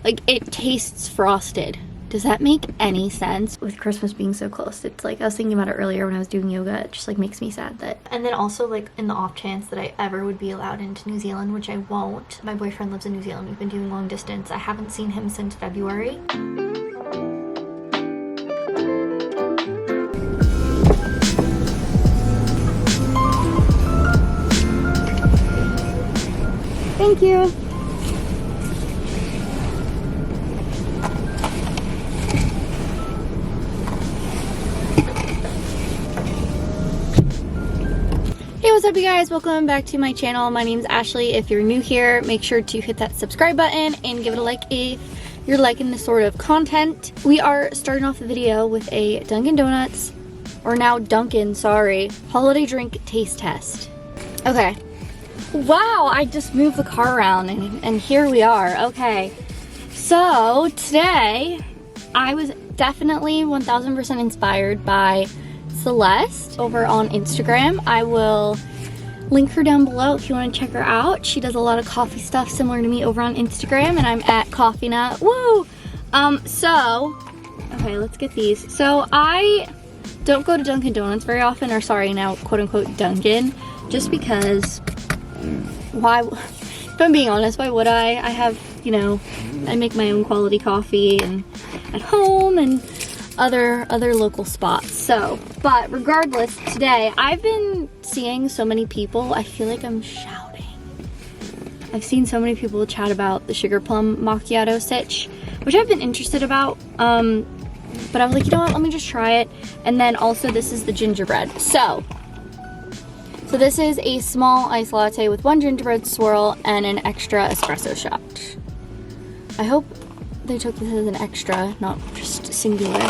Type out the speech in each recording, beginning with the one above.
Like, it tastes frosted. Does that make any sense? With Christmas being so close, it's like, I was thinking about it earlier when I was doing yoga. It just like makes me sad that. And then also, like, in the off chance that I ever would be allowed into New Zealand, which I won't. My boyfriend lives in New Zealand. We've been doing long distance. I haven't seen him since February. Thank you. Hey, what's up you guys? Welcome back to my channel. My name's Ashley. If you're new here, make sure to hit that subscribe button and give it a like if you're liking this sort of content. We are starting off the video with a Dunkin' Donuts, or now Dunkin', sorry, holiday drink taste test. Okay. Wow, I just moved the car around and here we are. Okay, so today I was definitely 1000% inspired by Celeste over on Instagram. I will link her down below if you want to check her out. She does a lot of coffee stuff similar to me over on Instagram, and I'm at Coffee Nut. Woo! Okay, let's get these. So I don't go to Dunkin' Donuts very often, or sorry, now quote unquote Dunkin', just because why, if I'm being honest, why would I? I have, you know, I make my own quality coffee and at home and other local spots. So, but regardless, today I've been seeing so many people, I feel like I'm shouting. I've seen so many people chat about the sugar plum macchiato sitch, which I've been interested about, but I was like, you know what, let me just try it. And then also this is the gingerbread. So this is a small iced latte with 1 gingerbread swirl and an extra espresso shot. I hope they took this as an extra, not just singular.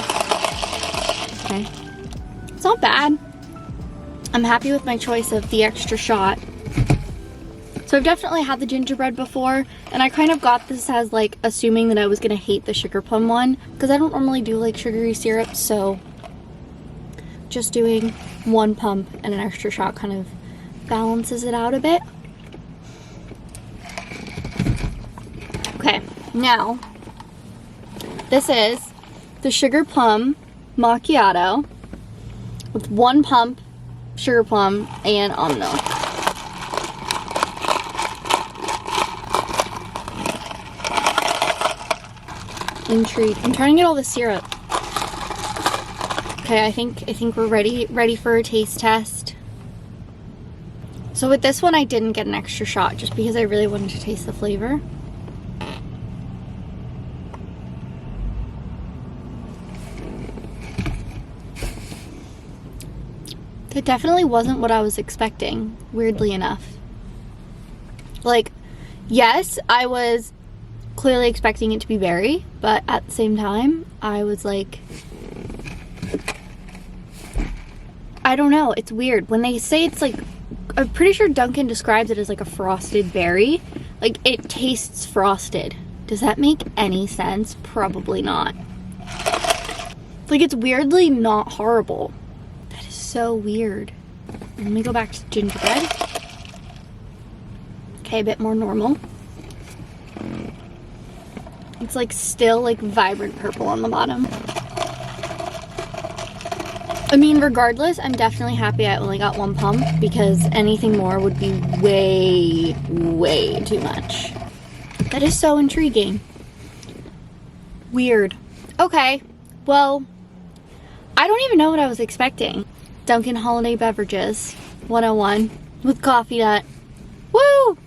Okay. It's not bad. I'm happy with my choice of the extra shot. So I've definitely had the gingerbread before, and I kind of got this as like assuming that I was gonna hate the sugar plum one, because I don't normally do like sugary syrups, so just doing 1 pump and an extra shot kind of balances it out a bit. Okay, now this is the sugar plum macchiato with 1 pump sugar plum and almond milk. Intrigued. I'm trying to get all the syrup. Okay, I think we're ready for a taste test. So with this one, I didn't get an extra shot just because I really wanted to taste the flavor. It definitely wasn't what I was expecting, weirdly enough. Like, yes, I was clearly expecting it to be berry, but at the same time, I was like, I don't know, it's weird. When they say it's like, I'm pretty sure Dunkin' describes it as like a frosted berry. Like, it tastes frosted. Does that make any sense? Probably not. Like, it's weirdly not horrible. That is so weird. Let me go back to gingerbread. Okay, a bit more normal. It's like still like vibrant purple on the bottom. I mean, regardless, I'm definitely happy I only got 1 pump, because anything more would be way, way too much. That is so intriguing. Weird. Okay, well, I don't even know what I was expecting. Dunkin' Holiday Beverages 101 with Coffee Nut. Woo!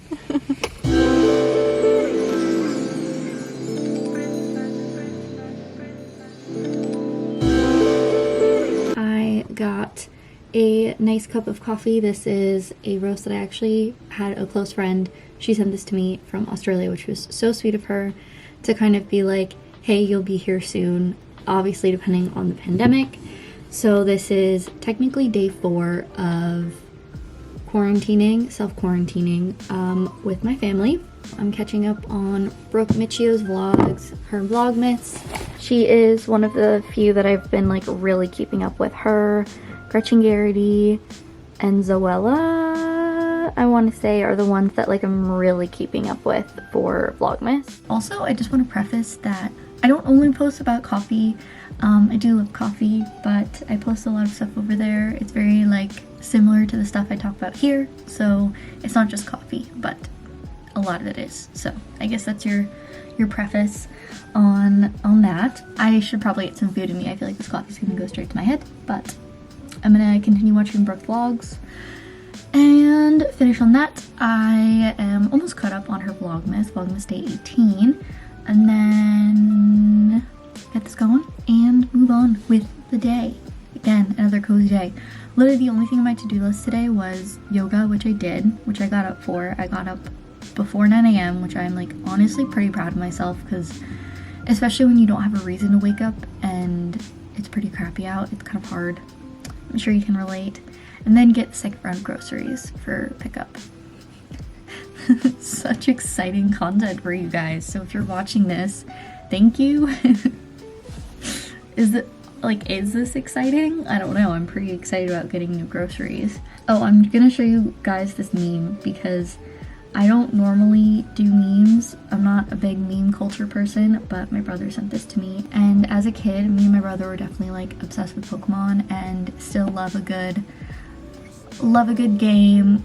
Got a nice cup of coffee. This is a roast that I actually had a close friend. She sent this to me from Australia, which was so sweet of her to kind of be like, hey, you'll be here soon, obviously depending on the pandemic. So this is technically day 4 of quarantining, self-quarantining with my family. I'm catching up on Brooke Michio's vlogs, her Vlogmas. She is one of the few that I've been like really keeping up with. Her, Gretchen Garrity, and Zoella, I want to say, are the ones that like I'm really keeping up with for Vlogmas. Also, I just want to preface that I don't only post about coffee. I do love coffee, but I post a lot of stuff over there. It's very like similar to the stuff I talk about here, so it's not just coffee, but a lot of it is. So I guess that's your preface on that. I should probably get some food in me. I feel like this coffee's gonna go straight to my head, but I'm gonna continue watching Brooke vlogs and finish on that. I am almost caught up on her Vlogmas Day 18, and then get this going and move on with the day. Again, another cozy day. Literally the only thing on my to-do list today was yoga, which I did, which I got up for. I got up before 9 a.m., which I'm like honestly pretty proud of myself, because especially when you don't have a reason to wake up and it's pretty crappy out, it's kind of hard. I'm sure you can relate. And then get the second round of groceries for pickup. Such exciting content for you guys. So if you're watching this, thank you. Is this exciting? I don't know. I'm pretty excited about getting new groceries. Oh, I'm gonna show you guys this meme because I don't normally do memes. I'm not a big meme culture person, but my brother sent this to me. And as a kid, me and my brother were definitely like obsessed with Pokemon and still love a good game,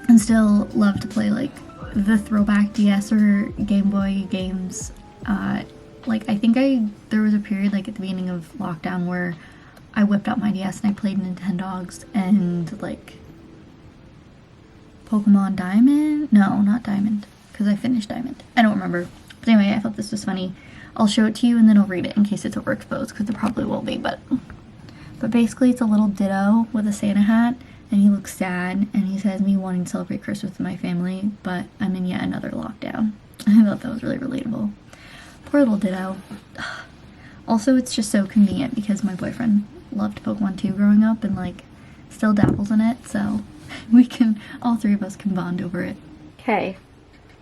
and still love to play like the throwback DS or Game Boy games. Like I think there was a period like at the beginning of lockdown where I whipped out my DS and I played Nintendogs and like Pokemon Diamond? No, not Diamond, because I finished Diamond. I don't remember. But anyway, I thought this was funny. I'll show it to you and then I'll read it in case it's overexposed, because it probably will be, but basically it's a little Ditto with a Santa hat, and he looks sad, and he says, me wanting to celebrate Christmas with my family, but I'm in yet another lockdown. I thought that was really relatable. Poor little Ditto. Also, it's just so convenient because my boyfriend loved Pokemon 2 growing up and like still dabbles in it, so all three of us can bond over it. Okay,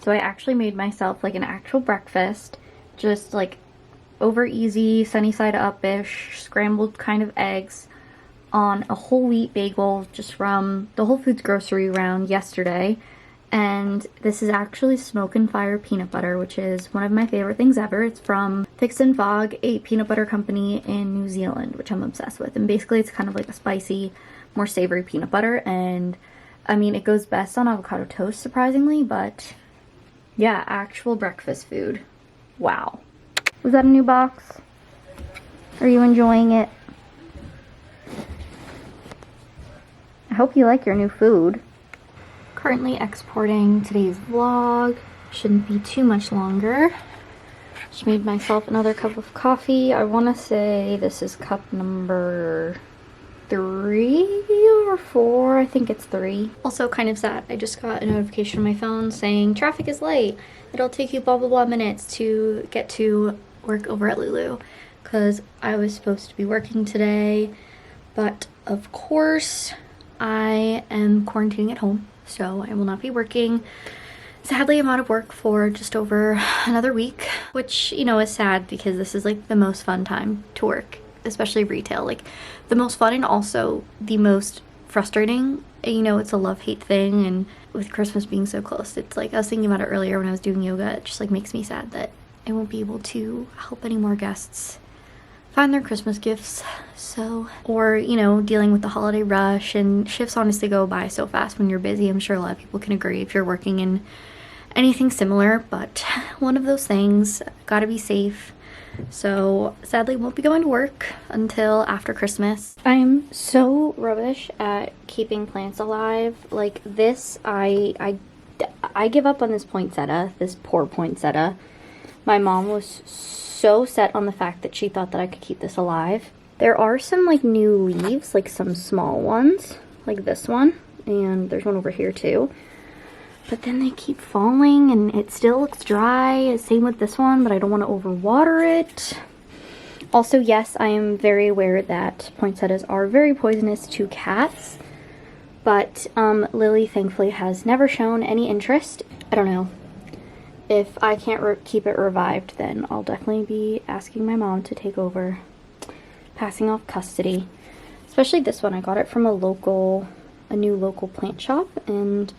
so I actually made myself like an actual breakfast, just like over easy, sunny side up-ish, scrambled kind of eggs on a whole wheat bagel just from the Whole Foods grocery round yesterday. And this is actually Smoke and Fire peanut butter, which is one of my favorite things ever. It's from Fix and Fog, a peanut butter company in New Zealand, which I'm obsessed with. And basically it's kind of like a spicy, more savory peanut butter, and I mean it goes best on avocado toast, surprisingly, but yeah, actual breakfast food. Wow. Was that a new box? Are you enjoying it? I hope you like your new food. Currently exporting today's vlog. Shouldn't be too much longer. Just made myself another cup of coffee. I want to say this is cup number 3 or 4. I think it's 3. Also kind of sad. I just got a notification on my phone saying traffic is late. It'll take you blah blah blah minutes to get to work over at Lulu, because I was supposed to be working today, but of course I am quarantining at home, so I will not be working. Sadly, I'm out of work for just over another week, which, you know, is sad because this is like the most fun time to work, especially retail. Like the most fun and also the most frustrating. You know, it's a love-hate thing, and with Christmas being so close, it's like I was thinking about it earlier when I was doing yoga. It just like makes me sad that I won't be able to help any more guests find their Christmas gifts. So, or, you know, dealing with the holiday rush, and shifts honestly go by so fast when you're busy. I'm sure a lot of people can agree if you're working in anything similar, but one of those things, gotta be safe. So sadly won't be going to work until after Christmas. I am so rubbish at keeping plants alive. Like this, I give up on this poinsettia, this poor poinsettia. My mom was so set on the fact that she thought that I could keep this alive. There are some like new leaves, like some small ones, like this one, and there's one over here too. But then they keep falling and it still looks dry. Same with this one, but I don't want to overwater it. Also, yes, I am very aware that poinsettias are very poisonous to cats. But Lily thankfully has never shown any interest. I don't know. If I can't keep it revived, then I'll definitely be asking my mom to take over, passing off custody. Especially this one. I got it from a local a new local plant shop, and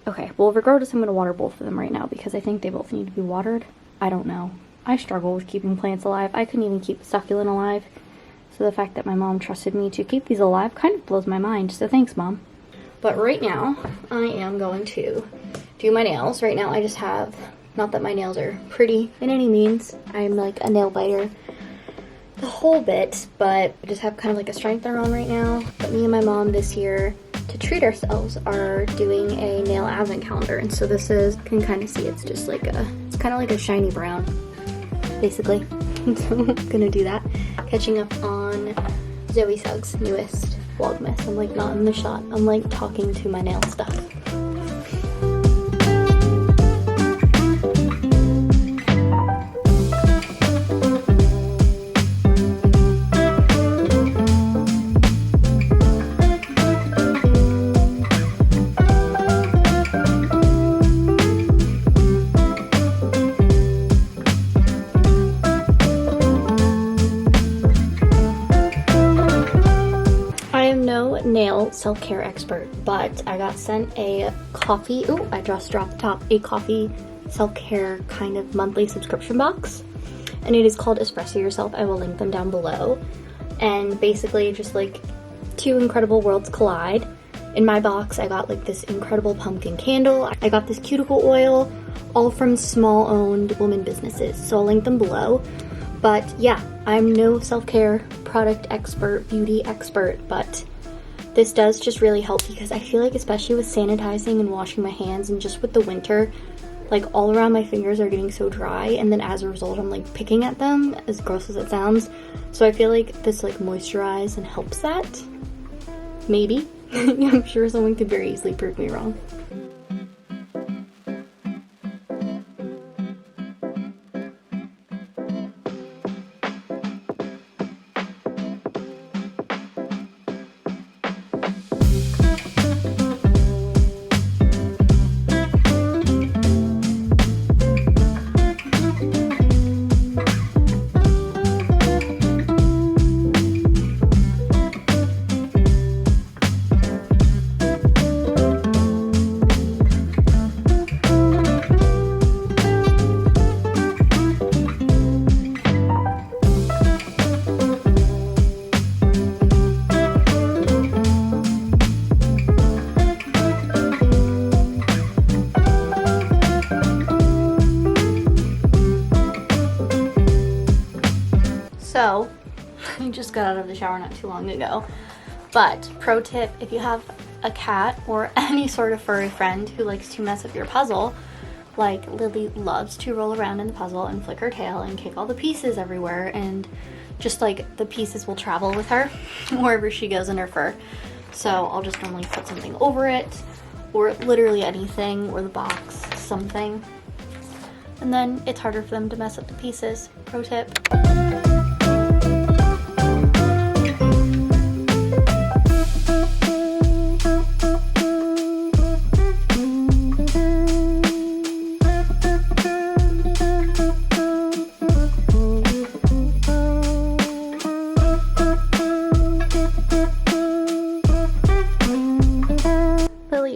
okay, well, regardless, I'm going to water both of them right now because I think they both need to be watered. I don't know. I struggle with keeping plants alive. I couldn't even keep a succulent alive. So the fact that my mom trusted me to keep these alive kind of blows my mind. So thanks, Mom. But right now, I am going to do my nails. Right now, I just have, not that my nails are pretty in any means. I'm like a nail biter the whole bit, but I just have kind of like a strengthener on right now. But me and my mom this year, to treat ourselves, are doing a nail advent calendar. And so this is, you can kind of see it's just like it's kind of like a shiny brown, basically. So I'm gonna do that. Catching up on Zoe Suggs' newest Vlogmas. I'm like not in the shot. I'm like talking to my nail stuff. Nail self-care expert, but I got sent a coffee, ooh, I just dropped the top, a coffee self-care kind of monthly subscription box, and it is called Espresso Yourself. I will link them down below. And basically just like two incredible worlds collide. In my box I got like this incredible pumpkin candle, I got this cuticle oil, all from small owned women businesses, so I'll link them below. But yeah, I'm no self-care product expert, beauty expert, but this does just really help because I feel like, especially with sanitizing and washing my hands and just with the winter, like all around my fingers are getting so dry, and then as a result I'm like picking at them, as gross as it sounds. So I feel like this like moisturizes and helps that. Maybe. I'm sure someone could very easily prove me wrong. So, I just got out of the shower not too long ago, but pro tip, if you have a cat or any sort of furry friend who likes to mess up your puzzle, like Lily loves to roll around in the puzzle and flick her tail and kick all the pieces everywhere, and just like the pieces will travel with her wherever she goes in her fur. So I'll just normally put something over it, or literally anything, or the box, something, and then it's harder for them to mess up the pieces. Pro tip.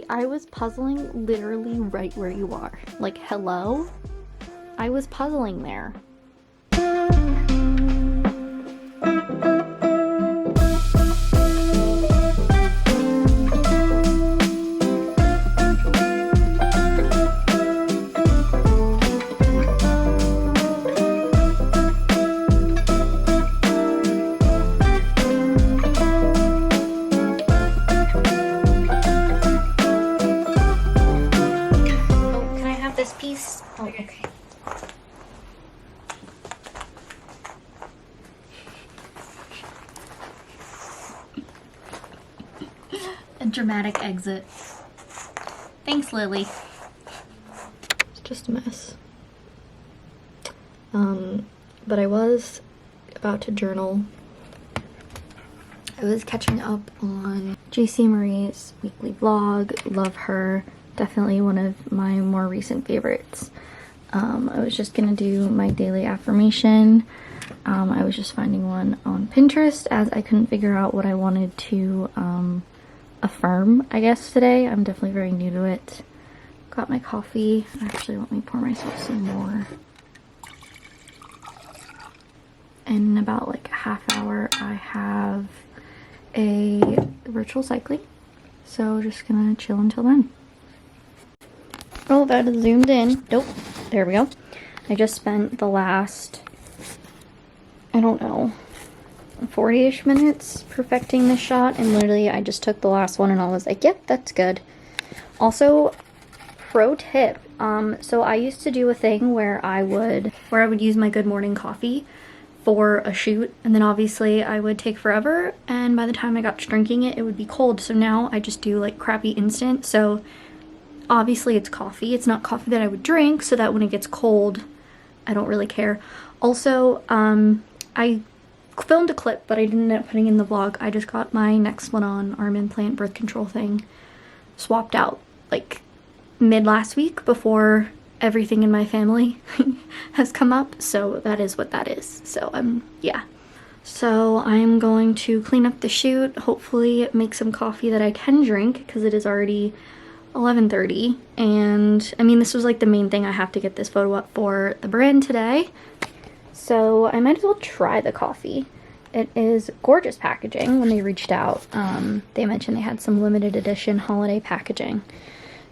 I was puzzling literally right where you are. Like, hello? I was puzzling there. A dramatic exit. Thanks, Lily. It's just a mess. But I was about to journal. I was catching up on JC Marie's weekly vlog. Love her. Definitely one of my more recent favorites. I was just gonna do my daily affirmation. I was just finding one on Pinterest as I couldn't figure out what I wanted to affirm, I guess, today. I'm definitely very new to it. Got my coffee. Actually, let me pour myself some more. In about like a half hour, I have a virtual cycling. So just gonna chill until then. Oh, that is zoomed in. Nope. There we go. I just spent the last, I don't know, 40-ish minutes perfecting this shot, and literally I just took the last one and I was like, yep, that's good. Also, pro tip, so I used to do a thing where I would use my Good Morning coffee for a shoot, and then obviously I would take forever, and by the time I got to drinking it, it would be cold. So now I just do like crappy instant. So obviously it's coffee. It's not coffee that I would drink, so that when it gets cold, I don't really care. Also, I filmed a clip, but I didn't end up putting in the vlog. I just got my Nexplanon arm implant birth control thing swapped out like mid last week before everything in my family has come up. So that is what that is. So yeah. So I'm going to clean up the shoot, hopefully make some coffee that I can drink, because it is already 11:30, and I mean, this was like the main thing. I have to get this photo up for the brand today, so I might as well try the coffee. It is gorgeous packaging. When they reached out, they mentioned they had some limited edition holiday packaging,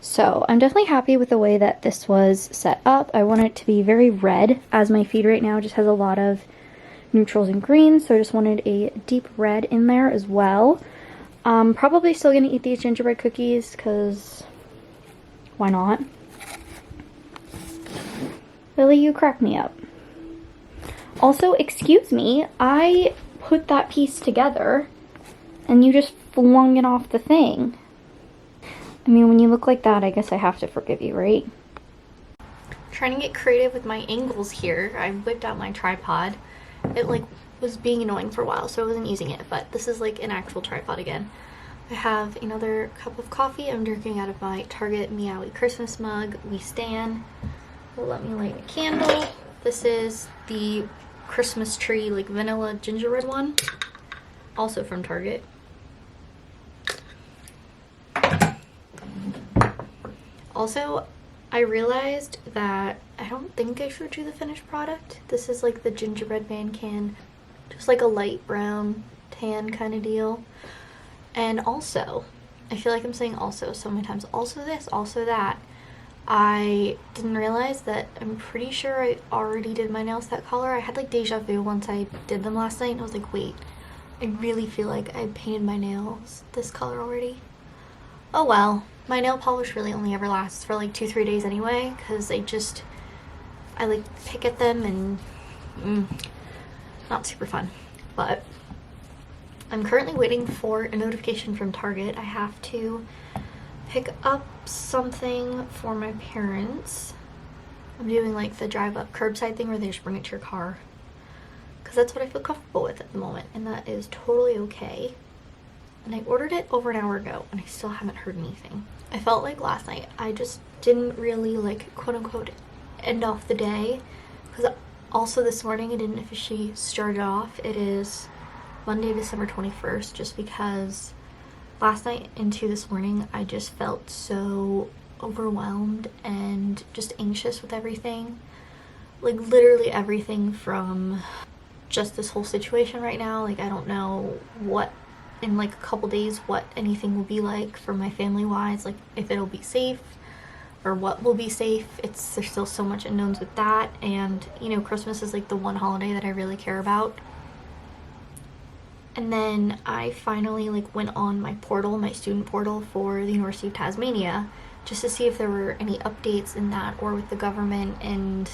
so I'm definitely happy with the way that this was set up. I want it to be very red, as my feed right now just has a lot of neutrals and greens, so I just wanted a deep red in there as well. Probably still gonna eat these gingerbread cookies, because why not? Really, you crack me up. Also, excuse me, I put that piece together and you just flung it off the thing. I mean, when you look like that, I guess I have to forgive you, right? Trying to get creative with my angles here. I whipped out my tripod. It like was being annoying for a while, so I wasn't using it, but this is like an actual tripod again. I have another cup of coffee. I'm drinking out of my Target Meowie Christmas mug. We stan. Let me light a candle. This is the Christmas tree, like vanilla gingerbread one, also from Target. Also, I realized that I don't think I showed you the finished product. This is like the gingerbread man can, just like a light brown tan kind of deal. And also, I feel like I'm saying also so many times, also this, also that. I didn't realize that I'm pretty sure I already did my nails that color. I had like deja vu once I did them last night, and I was like, wait, I really feel like I painted my nails this color already. Oh well, my nail polish really only ever lasts for like 2-3 days anyway, because I like pick at them and not super fun. But I'm currently waiting for a notification from Target. I have to pick up something for my parents. I'm doing like the drive up curbside thing where they just bring it to your car, because that's what I feel comfortable with at the moment, and that is totally okay. And I ordered it over an hour ago and I still haven't heard anything. I felt like last night I just didn't really like quote unquote end off the day, because also this morning I didn't officially start it off. It is Monday, December 21st, just because last night into this morning I just felt so overwhelmed and just anxious with everything. Like literally everything from just this whole situation right now. Like I don't know what in like a couple days what anything will be like for my family wise, like if it'll be safe or what will be safe. There's still so much unknowns with that, and you know, Christmas is like the one holiday that I really care about. And then I finally like went on my portal, my student portal for the University of Tasmania, just to see if there were any updates in that or with the government and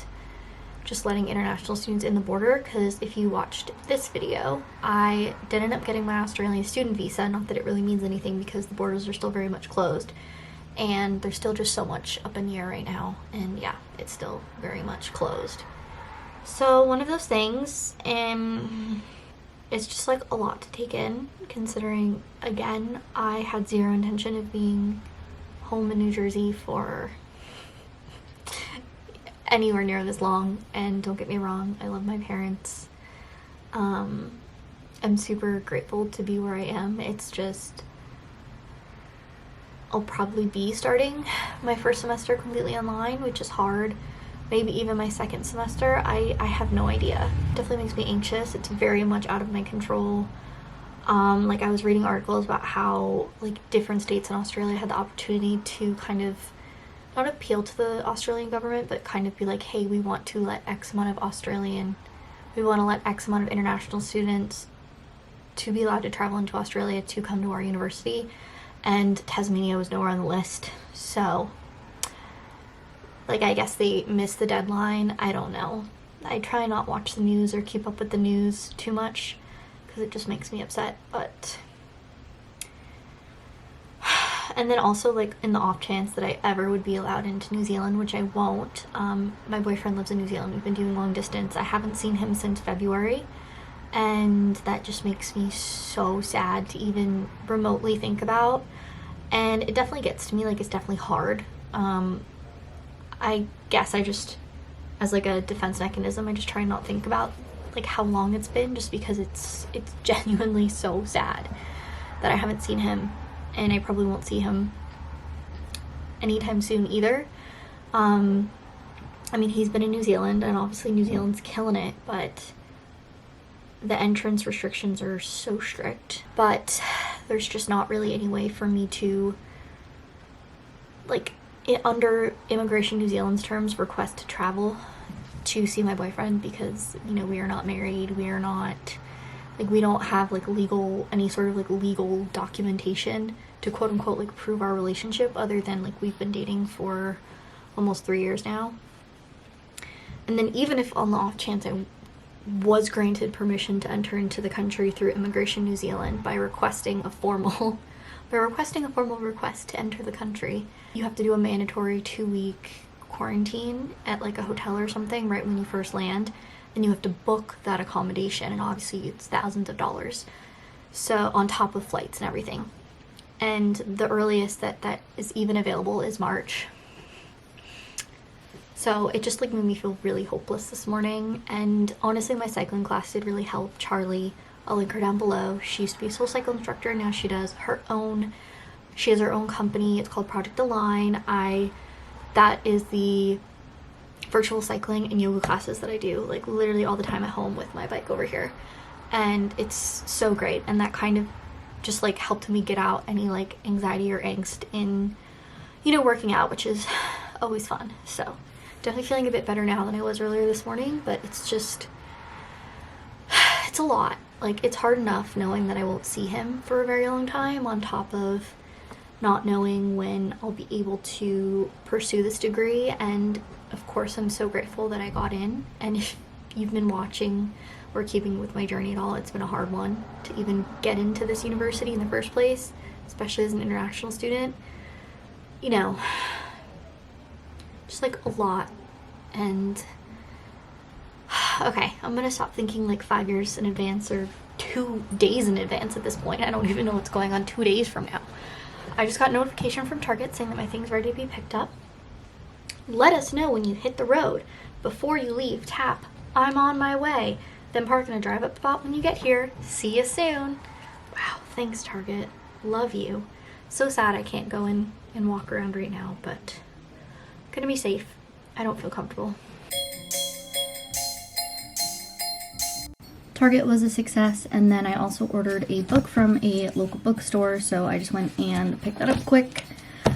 just letting international students in the border. Because if you watched this video, I did end up getting my Australian student visa. Not that it really means anything, because the borders are still very much closed and there's still just so much up in the air right now, and yeah, it's still very much closed. So one of those things, and it's just like a lot to take in, considering again I had zero intention of being home in New Jersey for anywhere near this long. And don't get me wrong, I love my parents. I'm super grateful to be where I am. It's just I'll probably be starting my first semester completely online, which is hard. Maybe even my second semester. I have no idea. Definitely makes me anxious. It's very much out of my control. Like I was reading articles about how like different states in Australia had the opportunity to kind of not appeal to the Australian government, but kind of be like, hey, we want to let X amount of international students to be allowed to travel into Australia to come to our university, and Tasmania was nowhere on the list. So like I guess they missed the deadline. I don't know. I try not watch the news or keep up with the news too much because it just makes me upset. But and then also, like, in the off chance that I ever would be allowed into New Zealand, which I won't, my boyfriend lives in New Zealand. We've been doing long distance. I haven't seen him since February, and that just makes me so sad to even remotely think about. And it definitely gets to me. Like, it's definitely hard. I guess I just, as like a defense mechanism, I just try and not think about like how long it's been, just because it's genuinely so sad that I haven't seen him, and I probably won't see him anytime soon either. I mean, he's been in New Zealand, and obviously New Zealand's killing it, but the entrance restrictions are so strict. But there's just not really any way for me to, like, under Immigration New Zealand's terms, request to travel to see my boyfriend, because, you know, we are not married. We are not, like, we don't have like any sort of like legal documentation to quote unquote like prove our relationship, other than like we've been dating for almost 3 years now. And then even if on the off chance I was granted permission to enter into the country through Immigration New Zealand by requesting a formal request to enter the country, you have to do a mandatory 2-week quarantine at like a hotel or something right when you first land, and you have to book that accommodation, and obviously it's thousands of dollars, so on top of flights and everything. And the earliest that is even available is March. So it just like made me feel really hopeless this morning. And honestly, my cycling class did really help. Charlie, I'll link her down below. She used to be a soul cycle instructor, and now she has her own company. It's called Project Align. That is the virtual cycling and yoga classes that I do, like literally all the time at home with my bike over here. And it's so great, and that kind of just like helped me get out any like anxiety or angst in, you know, working out, which is always fun. So definitely feeling a bit better now than I was earlier this morning, but it's just, it's a lot. Like, it's hard enough knowing that I won't see him for a very long time, on top of not knowing when I'll be able to pursue this degree. And of course, I'm so grateful that I got in. And if you've been watching or keeping with my journey at all, it's been a hard one to even get into this university in the first place, especially as an international student. You know, just like a lot. And okay, I'm gonna stop thinking like 5 years in advance or 2 days in advance at this point. I don't even know what's going on 2 days from now. I just got a notification from Target saying that my thing's ready to be picked up. Let us know when you hit the road. Before you leave, tap, I'm on my way. Then park in a drive-up spot when you get here. See you soon. Wow, thanks Target. Love you. So sad I can't go in and walk around right now, but I'm gonna be safe. I don't feel comfortable. Target was a success, and then I also ordered a book from a local bookstore, so I just went and picked that up quick.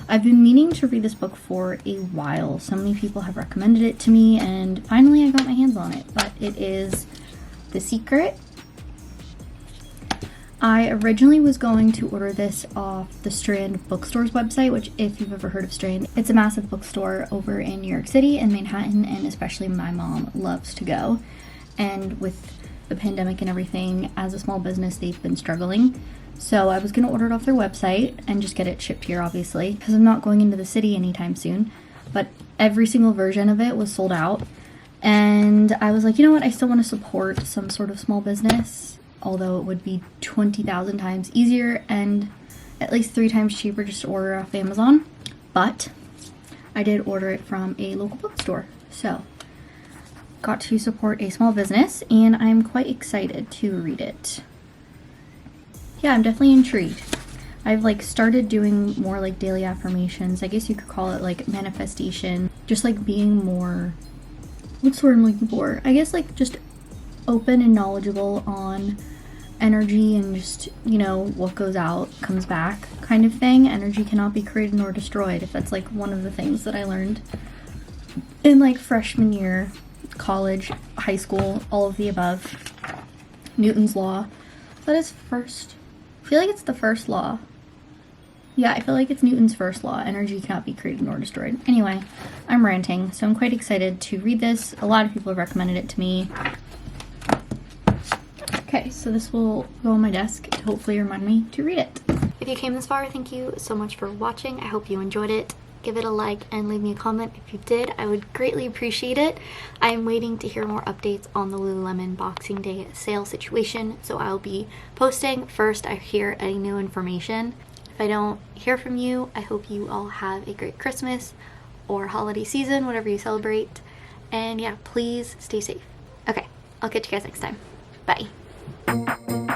I've been meaning to read this book for a while. So many people have recommended it to me, and finally I got my hands on it, but it is The Secret. I originally was going to order this off the Strand Bookstore's website, which, if you've ever heard of Strand, it's a massive bookstore over in New York City and Manhattan, and especially my mom loves to go. And with the pandemic and everything, as a small business, they've been struggling. So I was going to order it off their website and just get it shipped here, obviously, because I'm not going into the city anytime soon. But every single version of it was sold out. And I was like, you know what? I still want to support some sort of small business, although it would be 20,000 times easier and at least 3 times cheaper just to order off Amazon. But I did order it from a local bookstore. So got to support a small business, and I'm quite excited to read it. Yeah, I'm definitely intrigued. I've like started doing more like daily affirmations. I guess you could call it like manifestation. Just like being more, what's the word I'm looking for? I guess like just open and knowledgeable on energy and just, you know, what goes out comes back kind of thing. Energy cannot be created nor destroyed. If that's like one of the things that I learned in like freshman year, college, high school, all of the above. Newton's law. That is first. I feel like it's the first law. Yeah, I feel like it's Newton's first law. Energy cannot be created nor destroyed. Anyway, I'm ranting, so I'm quite excited to read this. A lot of people have recommended it to me. Okay, so this will go on my desk to hopefully remind me to read it. If you came this far, thank you so much for watching. I hope you enjoyed it. Give it a like and leave me a comment if you did. I would greatly appreciate it. I am waiting to hear more updates on the Lululemon Boxing Day sale situation, so I'll be posting first I hear any new information. If I don't hear from you, I hope you all have a great Christmas or holiday season, whatever you celebrate. And yeah, please stay safe. Okay, I'll catch you guys next time. Bye.